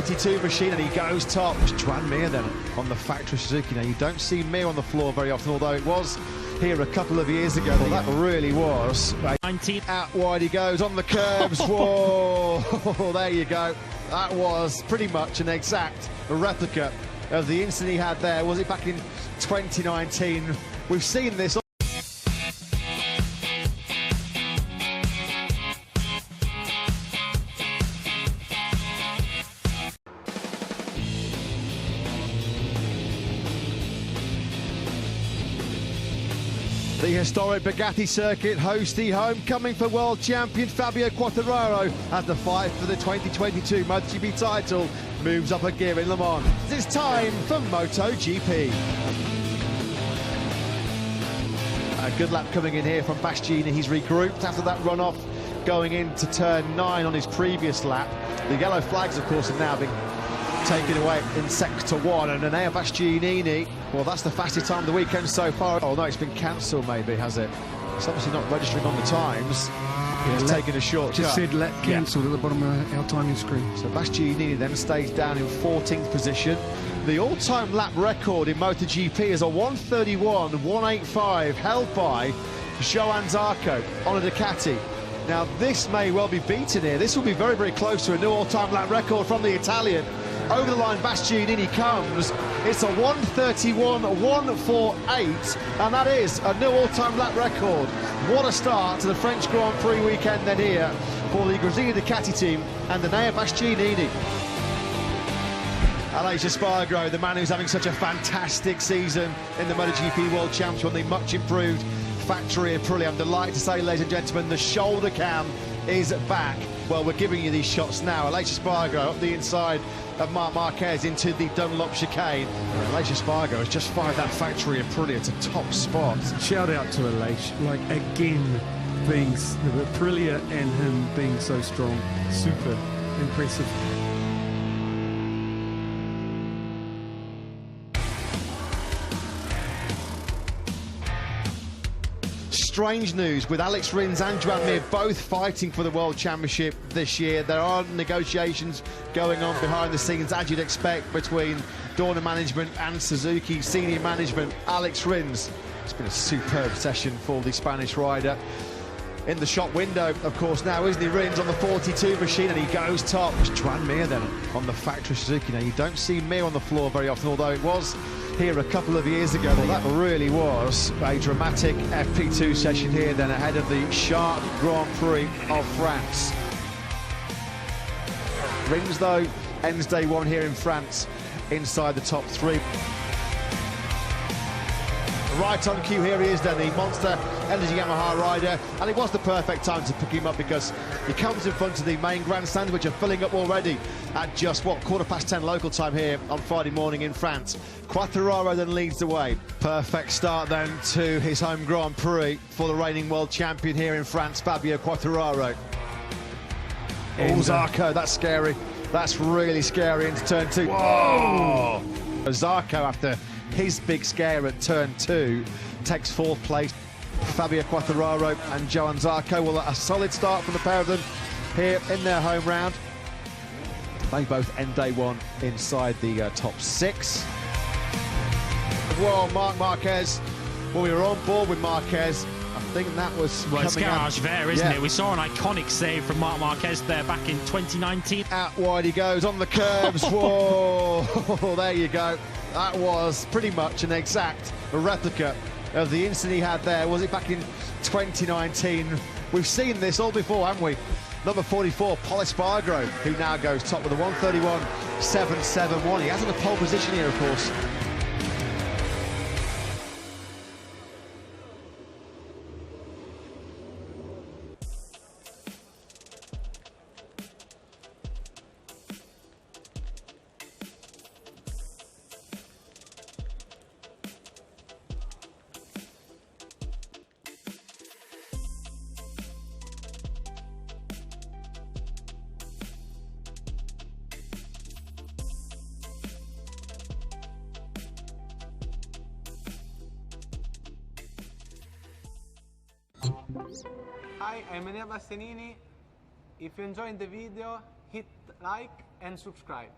42 machine, and he goes top. It's Juan Mir then on the factory Suzuki. Now you don't see Mir on the floor very often, although it was here a couple of years ago. Well, that really was 19 out wide. He goes on the curbs. Whoa. There you go. That was pretty much an exact replica of the incident he had there. Was it back in 2019? We've seen this. The historic Bugatti circuit hosts the homecoming for world champion Fabio Quartararo as the fight for the 2022 MotoGP title moves up a gear in Le Mans. It's time for MotoGP. A good lap coming in here from Bastianini. He's regrouped after that runoff going into turn 9 on his previous lap. The yellow flags, of course, have now been taken away in sector 1, and Enea Bastianini, well, that's the fastest time of the weekend so far. Oh no, it's been cancelled maybe, has it? It's obviously not registering on the times. He's taken a short just said lap cancelled at the bottom of our timing screen. So Bastianini then stays down in 14th position. The all-time lap record in MotoGP is a 1:31.185 held by Johan Zarco on a Ducati. Now this may well be beaten here. This will be very, very close to a new all-time lap record from the Italian. Over the line, Bastianini comes. It's a 1:31.148, and that is a new all-time lap record. What a start to the French Grand Prix weekend then here for the Gresini Ducati team and Enea Bastianini. Aleix Espargaro, the man who's having such a fantastic season in the MotoGP World Champs, on the much improved factory Aprilia. I'm delighted to say, ladies and gentlemen, the shoulder cam is back. Well, we're giving you these shots now. Aleix Espargaro up the inside of Marc Marquez into the Dunlop chicane. Aleix Espargaro has just fired that factory Aprilia to top spot. Shout out to Aleix, like again, being the Aprilia and him being so strong. Super impressive. Strange news with Alex Rins and Juan Mir both fighting for the World Championship this year. There are negotiations going on behind the scenes, as you'd expect, between Dorna management and Suzuki senior management. Alex Rins, it's been a superb session for the Spanish rider. In the shop window, of course, now, isn't he? Rins on the 42 machine, and he goes top. It's Juan Mir then on the factory Suzuki. Now you don't see Mir on the floor very often, although it was here a couple of years ago. Well, that really was a dramatic FP2 session here then ahead of the Shark Grand Prix of France. Rins, though, ends day one here in France inside the top 3. Right on cue, here he is then, the Monster Energy Yamaha rider, and it was the perfect time to pick him up because he comes in front of the main grandstands, which are filling up already at just, what, 10:15 local time here on Friday morning in France. Quartararo then leads the way. Perfect start then to his home Grand Prix for the reigning world champion here in France, Fabio Quartararo. Oh, Zarco, that's scary. That's really scary into turn 2. Whoa! Zarco, after his big scare at turn 2, takes 4th place. Fabio Quartararo and Johan Zarco, well, a solid start from the pair of them here in their home round. They both end day one inside the top 6. Well, Marc Marquez, well, we were on board with Marquez. I think that was it's garage there, isn't it? We saw an iconic save from Marc Marquez there back in 2019. Out wide he goes on the curbs. Whoa, there you go. That was pretty much an exact replica of the incident he had there. Was it back in 2019? We've seen this all before, haven't we? Number 44, Pol Espargaro, who now goes top with a 1:31.771. He has in the pole position here, of course. Hi, I'm Enea Bastianini. If you enjoyed the video, hit like and subscribe.